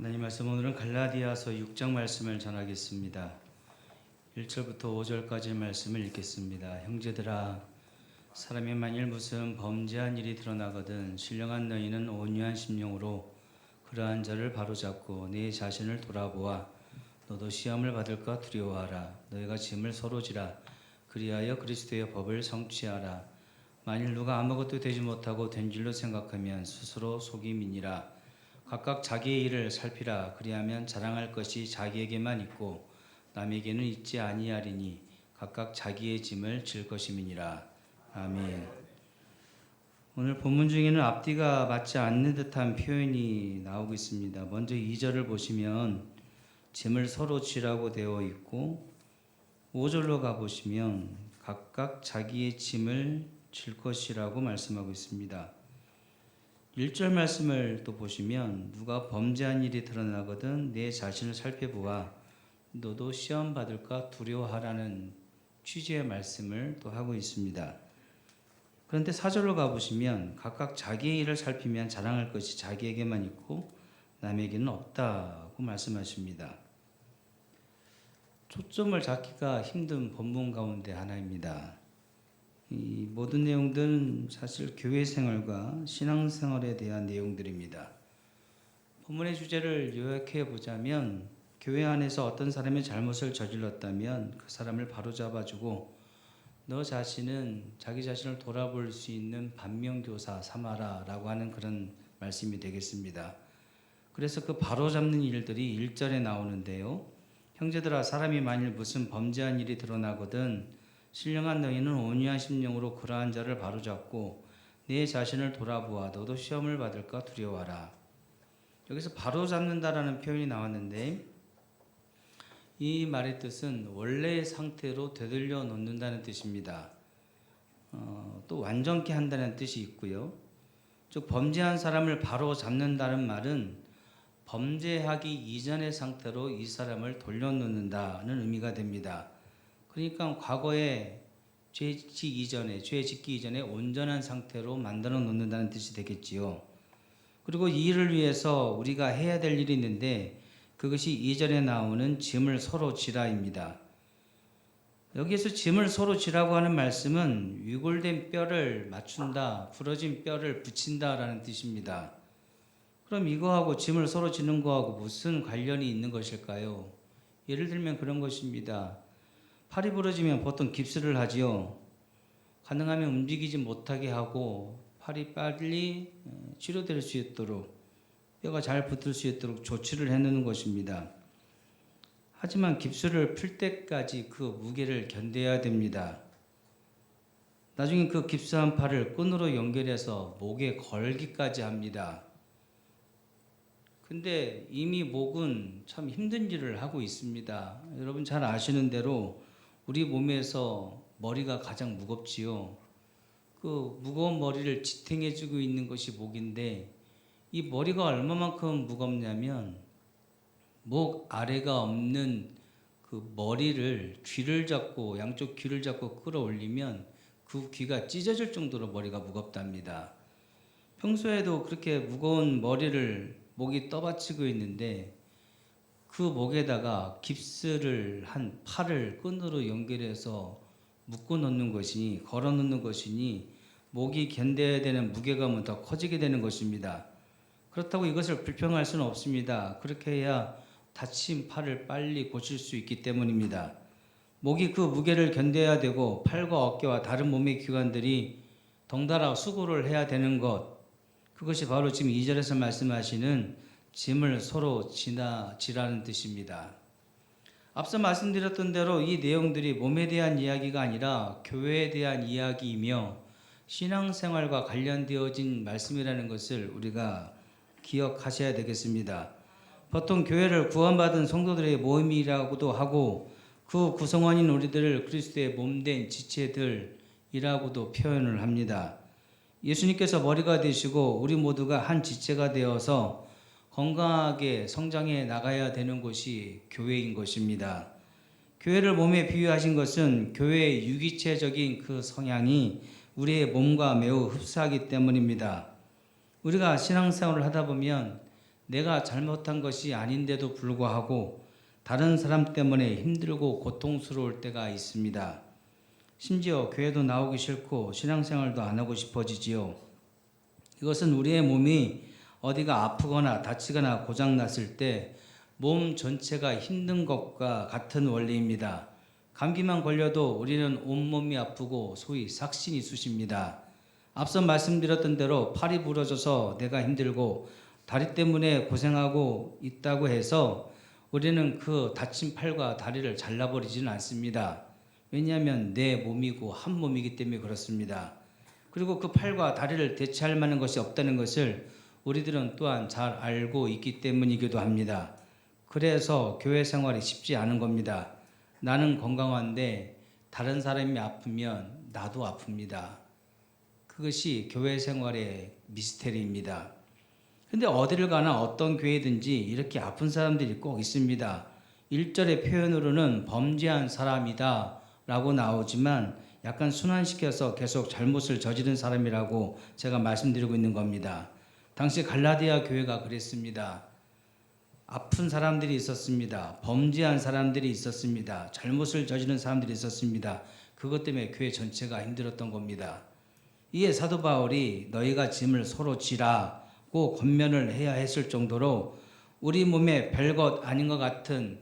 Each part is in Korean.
하나님 말씀 오늘은 갈라디아서 6장 말씀을 전하겠습니다. 1절부터 5절까지의 말씀을 읽겠습니다. 형제들아, 사람이 만일 무슨 범죄한 일이 드러나거든 신령한 너희는 온유한 심령으로 그러한 자를 바로잡고 네 자신을 돌아보아 너도 시험을 받을까 두려워하라. 너희가 짐을 서로 지라. 그리하여 그리스도의 법을 성취하라. 만일 누가 아무것도 되지 못하고 된 줄로 생각하면 스스로 속임이니라. 각각 자기의 일을 살피라. 그리하면 자랑할 것이 자기에게만 있고 남에게는 있지 아니하리니 각각 자기의 짐을 질 것임이니라. 아멘. 오늘 본문 중에는 앞뒤가 맞지 않는 듯한 표현이 나오고 있습니다. 먼저 2절을 보시면 짐을 서로 지라고 되어 있고 5절로 가보시면 각각 자기의 짐을 질 것이라고 말씀하고 있습니다. 1절 말씀을 또 보시면 누가 범죄한 일이 드러나거든 내 자신을 살펴보아 너도 시험 받을까 두려워하라는 취지의 말씀을 또 하고 있습니다. 그런데 4절로 가보시면 각각 자기의 일을 살피면 자랑할 것이 자기에게만 있고 남에게는 없다고 말씀하십니다. 초점을 잡기가 힘든 본문 가운데 하나입니다. 이 모든 내용들은 사실 교회 생활과 신앙 생활에 대한 내용들입니다. 본문의 주제를 요약해 보자면 교회 안에서 어떤 사람이 잘못을 저질렀다면 그 사람을 바로잡아주고 너 자신은 자기 자신을 돌아볼 수 있는 반면교사 삼아라 라고 하는 그런 말씀이 되겠습니다. 그래서 그 바로잡는 일들이 1절에 나오는데요. 형제들아, 사람이 만일 무슨 범죄한 일이 드러나거든 신령한 너희는 온유한 심령으로 그러한 자를 바로잡고 내 자신을 돌아보아 너도 시험을 받을까 두려워하라. 여기서 바로잡는다라는 표현이 나왔는데 이 말의 뜻은 원래의 상태로 되돌려 놓는다는 뜻입니다. 또 완전케 한다는 뜻이 있고요. 즉 범죄한 사람을 바로잡는다는 말은 범죄하기 이전의 상태로 이 사람을 돌려놓는다는 의미가 됩니다. 그러니까 과거에 죄 짓기 이전에 온전한 상태로 만들어 놓는다는 뜻이 되겠지요. 그리고 이 일을 위해서 우리가 해야 될 일이 있는데 그것이 2절에 나오는 짐을 서로 지라입니다. 여기에서 짐을 서로 지라고 하는 말씀은 위골된 뼈를 맞춘다, 부러진 뼈를 붙인다라는 뜻입니다. 그럼 이거하고 짐을 서로 지는 거하고 무슨 관련이 있는 것일까요? 예를 들면 그런 것입니다. 팔이 부러지면 보통 깁스를 하지요. 가능하면 움직이지 못하게 하고 팔이 빨리 치료될 수 있도록 뼈가 잘 붙을 수 있도록 조치를 해놓는 것입니다. 하지만 깁스를 풀 때까지 그 무게를 견뎌야 됩니다. 나중에 그 깁스한 팔을 끈으로 연결해서 목에 걸기까지 합니다. 근데 이미 목은 참 힘든 일을 하고 있습니다. 여러분 잘 아시는 대로 우리 몸에서 머리가 가장 무겁지요. 그 무거운 머리를 지탱해주고 있는 것이 목인데 이 머리가 얼마만큼 무겁냐면 목 아래가 없는 그 머리를 양쪽 귀를 잡고 끌어올리면 그 귀가 찢어질 정도로 머리가 무겁답니다. 평소에도 그렇게 무거운 머리를 목이 떠받치고 있는데 그 목에다가 깁스를 한 팔을 끈으로 연결해서 묶어 놓는 것이니 걸어 놓는 것이니 목이 견뎌야 되는 무게감은 더 커지게 되는 것입니다. 그렇다고 이것을 불평할 수는 없습니다. 그렇게 해야 다친 팔을 빨리 고칠 수 있기 때문입니다. 목이 그 무게를 견뎌야 되고 팔과 어깨와 다른 몸의 기관들이 덩달아 수고를 해야 되는 것, 그것이 바로 지금 2절에서 말씀하시는 짐을 서로 지라는 뜻입니다. 앞서 말씀드렸던 대로 이 내용들이 몸에 대한 이야기가 아니라 교회에 대한 이야기이며 신앙생활과 관련되어진 말씀이라는 것을 우리가 기억하셔야 되겠습니다. 보통 교회를 구원받은 성도들의 모임이라고도 하고 그 구성원인 우리들을 그리스도의 몸된 지체들이라고도 표현을 합니다. 예수님께서 머리가 되시고 우리 모두가 한 지체가 되어서 건강하게 성장해 나가야 되는 곳이 교회인 것입니다. 교회를 몸에 비유하신 것은 교회의 유기체적인 그 성향이 우리의 몸과 매우 흡사하기 때문입니다. 우리가 신앙생활을 하다 보면 내가 잘못한 것이 아닌데도 불구하고 다른 사람 때문에 힘들고 고통스러울 때가 있습니다. 심지어 교회도 나오기 싫고 신앙생활도 안 하고 싶어지지요. 이것은 우리의 몸이 어디가 아프거나 다치거나 고장났을 때 몸 전체가 힘든 것과 같은 원리입니다. 감기만 걸려도 우리는 온몸이 아프고 소위 삭신이 쑤십니다. 앞서 말씀드렸던 대로 팔이 부러져서 내가 힘들고 다리 때문에 고생하고 있다고 해서 우리는 그 다친 팔과 다리를 잘라버리지는 않습니다. 왜냐하면 내 몸이고 한 몸이기 때문에 그렇습니다. 그리고 그 팔과 다리를 대체할 만한 것이 없다는 것을 우리들은 또한 잘 알고 있기 때문이기도 합니다. 그래서 교회 생활이 쉽지 않은 겁니다. 나는 건강한데 다른 사람이 아프면 나도 아픕니다. 그것이 교회 생활의 미스테리입니다. 근데 어디를 가나 어떤 교회든지 이렇게 아픈 사람들이 꼭 있습니다. 1절의 표현으로는 범죄한 사람이다 라고 나오지만 약간 순환시켜서 계속 잘못을 저지른 사람이라고 제가 말씀드리고 있는 겁니다. 당시 갈라디아 교회가 그랬습니다. 아픈 사람들이 있었습니다. 범죄한 사람들이 있었습니다. 잘못을 저지른 사람들이 있었습니다. 그것 때문에 교회 전체가 힘들었던 겁니다. 이에 사도 바울이 너희가 짐을 서로 지라고 권면을 해야 했을 정도로 우리 몸에 별것 아닌 것 같은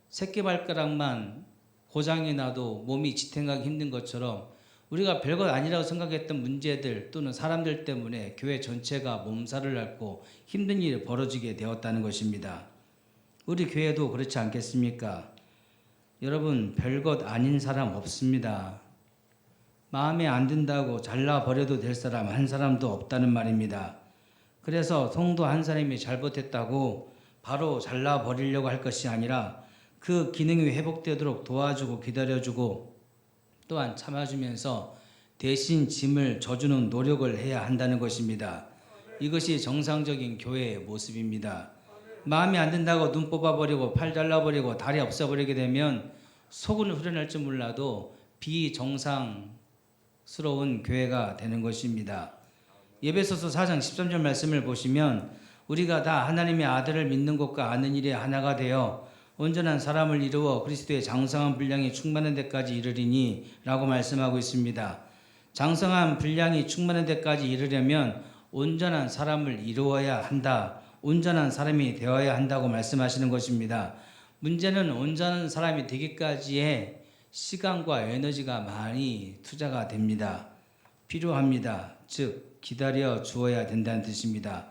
새끼발가락만 고장이 나도 몸이 지탱하기 힘든 것처럼 우리가 별것 아니라고 생각했던 문제들 또는 사람들 때문에 교회 전체가 몸살을 앓고 힘든 일이 벌어지게 되었다는 것입니다. 우리 교회도 그렇지 않겠습니까? 여러분, 별것 아닌 사람 없습니다. 마음에 안 든다고 잘라버려도 될 사람 한 사람도 없다는 말입니다. 그래서 성도 한 사람이 잘못했다고 바로 잘라버리려고 할 것이 아니라 그 기능이 회복되도록 도와주고 기다려주고 또한 참아주면서 대신 짐을 져주는 노력을 해야 한다는 것입니다. 이것이 정상적인 교회의 모습입니다. 마음에 안 든다고 눈 뽑아버리고 팔 잘라버리고 다리 없애버리게 되면 속은 후련할지 몰라도 비정상스러운 교회가 되는 것입니다. 에베소서 4장 13절 말씀을 보시면 우리가 다 하나님의 아들을 믿는 것과 아는 일에 하나가 되어 온전한 사람을 이루어 그리스도의 장성한 분량이 충만한 데까지 이르리니 라고 말씀하고 있습니다. 장성한 분량이 충만한 데까지 이르려면 온전한 사람을 이루어야 한다. 온전한 사람이 되어야 한다고 말씀하시는 것입니다. 문제는 온전한 사람이 되기까지의 시간과 에너지가 많이 투자가 됩니다. 필요합니다. 즉 기다려 주어야 된다는 뜻입니다.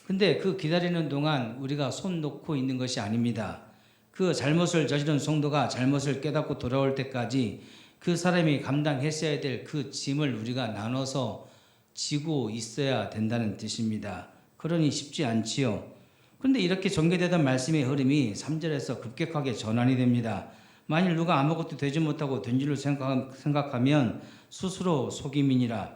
근데 그 기다리는 동안 우리가 손 놓고 있는 것이 아닙니다. 그 잘못을 저지른 성도가 잘못을 깨닫고 돌아올 때까지 그 사람이 감당했어야 될 그 짐을 우리가 나눠서 지고 있어야 된다는 뜻입니다. 그러니 쉽지 않지요. 그런데 이렇게 전개되던 말씀의 흐름이 3절에서 급격하게 전환이 됩니다. 만일 누가 아무것도 되지 못하고 된 줄로 생각하면 스스로 속임이니라.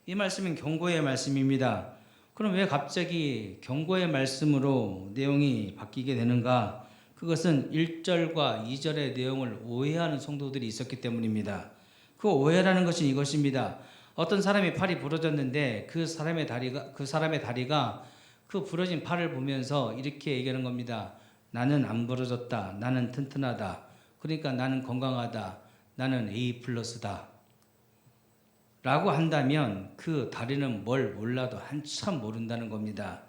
이 말씀은 경고의 말씀입니다. 그럼 왜 갑자기 경고의 말씀으로 내용이 바뀌게 되는가? 그것은 1절과 2절의 내용을 오해하는 성도들이 있었기 때문입니다. 그 오해라는 것은 이것입니다. 어떤 사람이 팔이 부러졌는데 그 사람의 다리가 그 부러진 팔을 보면서 이렇게 얘기하는 겁니다. 나는 안 부러졌다. 나는 튼튼하다. 그러니까 나는 건강하다. 나는 A 플러스다. 라고 한다면 그 다리는 뭘 몰라도 한참 모른다는 겁니다.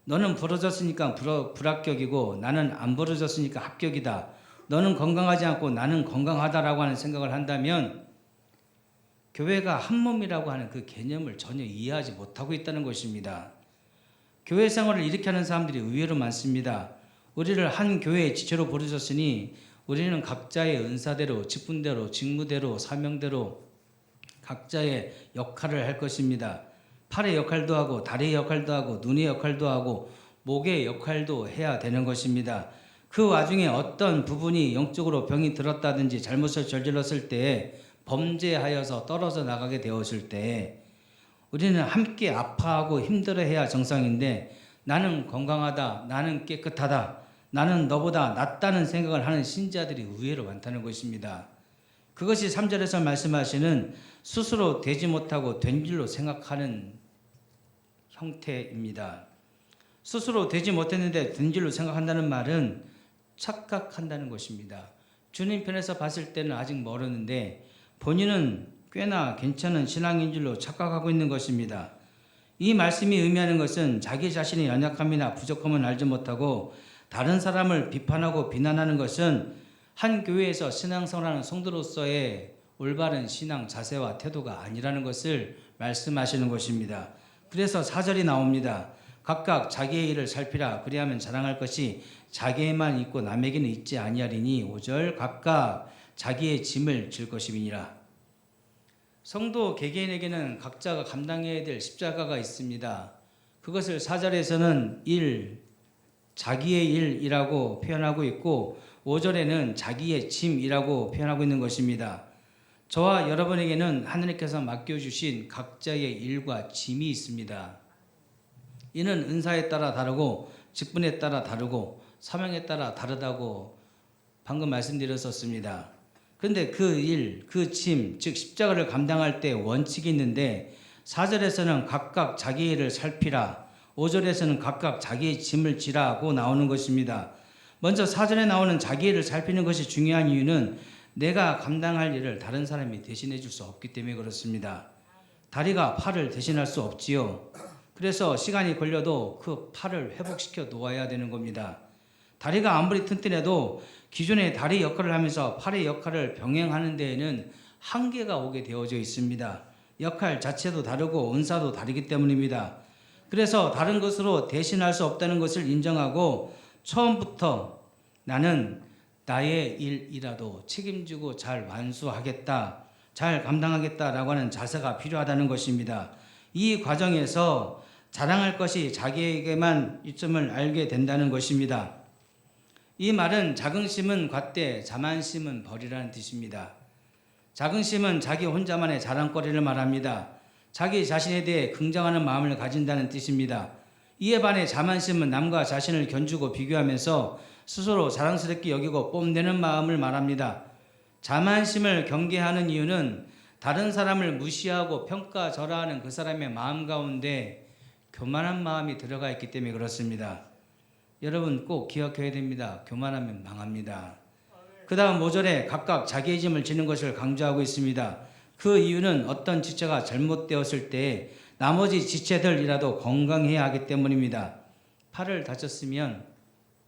너는 부러졌으니까 불합격이고 나는 안 부러졌으니까 합격이다. 너는 건강하지 않고 나는 건강하다라고 하는 생각을 한다면 교회가 한 몸이라고 하는 그 개념을 전혀 이해하지 못하고 있다는 것입니다. 교회 생활을 이렇게 하는 사람들이 의외로 많습니다. 우리를 한 교회의 지체로 부르셨으니 우리는 각자의 은사대로, 직분대로, 직무대로, 사명대로 각자의 역할을 할 것입니다. 팔의 역할도 하고 다리의 역할도 하고 눈의 역할도 하고 목의 역할도 해야 되는 것입니다. 그 와중에 어떤 부분이 영적으로 병이 들었다든지 잘못을 저질렀을 때 범죄하여서 떨어져 나가게 되었을 때 우리는 함께 아파하고 힘들어해야 정상인데 나는 건강하다, 나는 깨끗하다, 나는 너보다 낫다는 생각을 하는 신자들이 의외로 많다는 것입니다. 그것이 3절에서 말씀하시는 스스로 되지 못하고 된 줄로 생각하는 형태입니다. 스스로 되지 못했는데 된 줄로 생각한다는 말은 착각한다는 것입니다. 주님 편에서 봤을 때는 아직 멀었는데 본인은 꽤나 괜찮은 신앙인 줄로 착각하고 있는 것입니다. 이 말씀이 의미하는 것은 자기 자신의 연약함이나 부족함을 알지 못하고 다른 사람을 비판하고 비난하는 것은 한 교회에서 신앙생활하는 성도로서의 올바른 신앙 자세와 태도가 아니라는 것을 말씀하시는 것입니다. 그래서 4절이 나옵니다. 각각 자기의 일을 살피라. 그리하면 자랑할 것이 자기에만 있고 남에게는 있지 아니하리니. 5절 각각 자기의 짐을 질 것임이니라. 성도 개개인에게는 각자가 감당해야 될 십자가가 있습니다. 그것을 4절에서는 자기의 일이라고 표현하고 있고 5절에는 자기의 짐이라고 표현하고 있는 것입니다. 저와 여러분에게는 하느님께서 맡겨주신 각자의 일과 짐이 있습니다. 이는 은사에 따라 다르고 직분에 따라 다르고 사명에 따라 다르다고 방금 말씀드렸었습니다. 그런데 그 일, 그 짐, 즉 십자가를 감당할 때 원칙이 있는데 4절에서는 각각 자기의 일을 살피라, 5절에서는 각각 자기의 짐을 지라고 나오는 것입니다. 먼저 4절에 나오는 자기의 일을 살피는 것이 중요한 이유는 내가 감당할 일을 다른 사람이 대신해 줄 수 없기 때문에 그렇습니다. 다리가 팔을 대신할 수 없지요. 그래서 시간이 걸려도 그 팔을 회복시켜 놓아야 되는 겁니다. 다리가 아무리 튼튼해도 기존의 다리 역할을 하면서 팔의 역할을 병행하는 데에는 한계가 오게 되어져 있습니다. 역할 자체도 다르고 은사도 다르기 때문입니다. 그래서 다른 것으로 대신할 수 없다는 것을 인정하고 처음부터 나는 나의 일이라도 책임지고 잘 완수하겠다, 잘 감당하겠다라고 하는 자세가 필요하다는 것입니다. 이 과정에서 자랑할 것이 자기에게만 있음을 알게 된다는 것입니다. 이 말은 자긍심은 갓되 자만심은 버리라는 뜻입니다. 자긍심은 자기 혼자만의 자랑거리를 말합니다. 자기 자신에 대해 긍정하는 마음을 가진다는 뜻입니다. 이에 반해 자만심은 남과 자신을 견주고 비교하면서 스스로 자랑스럽게 여기고 뽐내는 마음을 말합니다. 자만심을 경계하는 이유는 다른 사람을 무시하고 평가절하하는 그 사람의 마음 가운데 교만한 마음이 들어가 있기 때문에 그렇습니다. 여러분 꼭 기억해야 됩니다. 교만하면 망합니다. 그 다음 5절에 각각 자기의 짐을 지는 것을 강조하고 있습니다. 그 이유는 어떤 지체가 잘못되었을 때 나머지 지체들이라도 건강해야 하기 때문입니다. 팔을 다쳤으면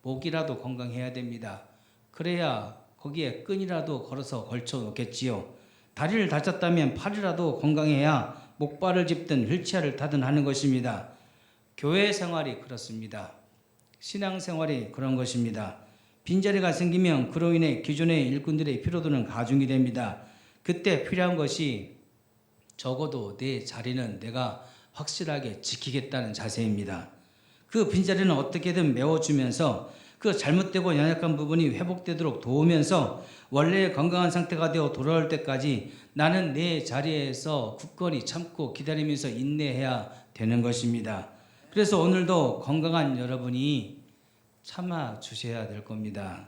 목이라도 건강해야 됩니다. 그래야 거기에 끈이라도 걸어서 걸쳐 놓겠지요. 다리를 다쳤다면 팔이라도 건강해야 목발을 짚든 휠체어를 타든 하는 것입니다. 교회 생활이 그렇습니다. 신앙생활이 그런 것입니다. 빈자리가 생기면 그로 인해 기존의 일꾼들의 피로도는 가중이 됩니다. 그때 필요한 것이 적어도 내 자리는 내가 확실하게 지키겠다는 자세입니다. 그 빈자리는 어떻게든 메워주면서 그 잘못되고 연약한 부분이 회복되도록 도우면서 원래의 건강한 상태가 되어 돌아올 때까지 나는 내 자리에서 굳건히 참고 기다리면서 인내해야 되는 것입니다. 그래서 오늘도 건강한 여러분이 참아 주셔야 될 겁니다.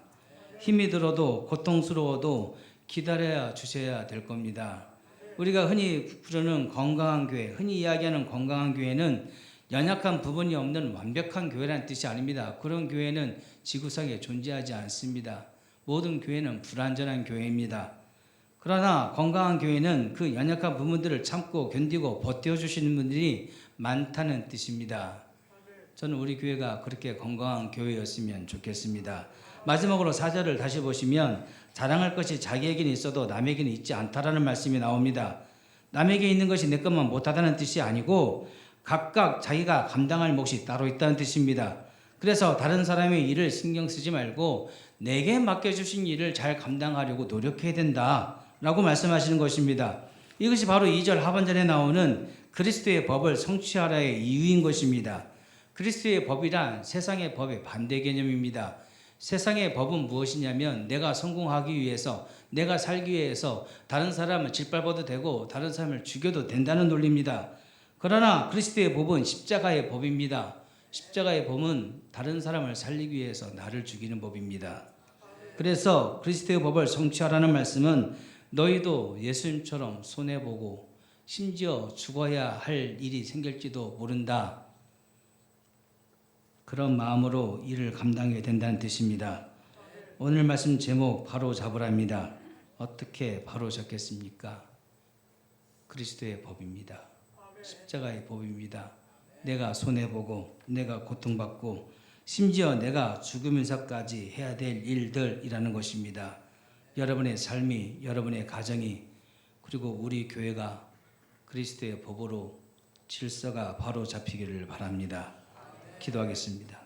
힘이 들어도 고통스러워도 기다려 주셔야 될 겁니다. 우리가 흔히 부르는 건강한 교회, 흔히 이야기하는 건강한 교회는 연약한 부분이 없는 완벽한 교회라는 뜻이 아닙니다. 그런 교회는 지구상에 존재하지 않습니다. 모든 교회는 불완전한 교회입니다. 그러나 건강한 교회는 그 연약한 부분들을 참고 견디고 버텨주시는 분들이 많다는 뜻입니다. 저는 우리 교회가 그렇게 건강한 교회였으면 좋겠습니다. 마지막으로 4절을 다시 보시면 자랑할 것이 자기에게는 있어도 남에게는 있지 않다라는 말씀이 나옵니다. 남에게 있는 것이 내 것만 못하다는 뜻이 아니고 각각 자기가 감당할 몫이 따로 있다는 뜻입니다. 그래서 다른 사람의 일을 신경 쓰지 말고 내게 맡겨주신 일을 잘 감당하려고 노력해야 된다라고 말씀하시는 것입니다. 이것이 바로 2절 하반절에 나오는 그리스도의 법을 성취하라의 이유인 것입니다. 그리스도의 법이란 세상의 법의 반대 개념입니다. 세상의 법은 무엇이냐면 내가 성공하기 위해서, 내가 살기 위해서 다른 사람을 짓밟아도 되고 다른 사람을 죽여도 된다는 논리입니다. 그러나 그리스도의 법은 십자가의 법입니다. 십자가의 법은 다른 사람을 살리기 위해서 나를 죽이는 법입니다. 그래서 그리스도의 법을 성취하라는 말씀은 너희도 예수님처럼 손해보고 심지어 죽어야 할 일이 생길지도 모른다. 그런 마음으로 일을 감당해야 된다는 뜻입니다. 오늘 말씀 제목 바로 잡으랍니다. 어떻게 바로 잡겠습니까? 그리스도의 법입니다. 십자가의 법입니다. 내가 손해보고 내가 고통받고 심지어 내가 죽으면서까지 해야 될 일들이라는 것입니다. 여러분의 삶이, 여러분의 가정이, 그리고 우리 교회가 그리스도의 법으로 질서가 바로 잡히기를 바랍니다. 기도하겠습니다.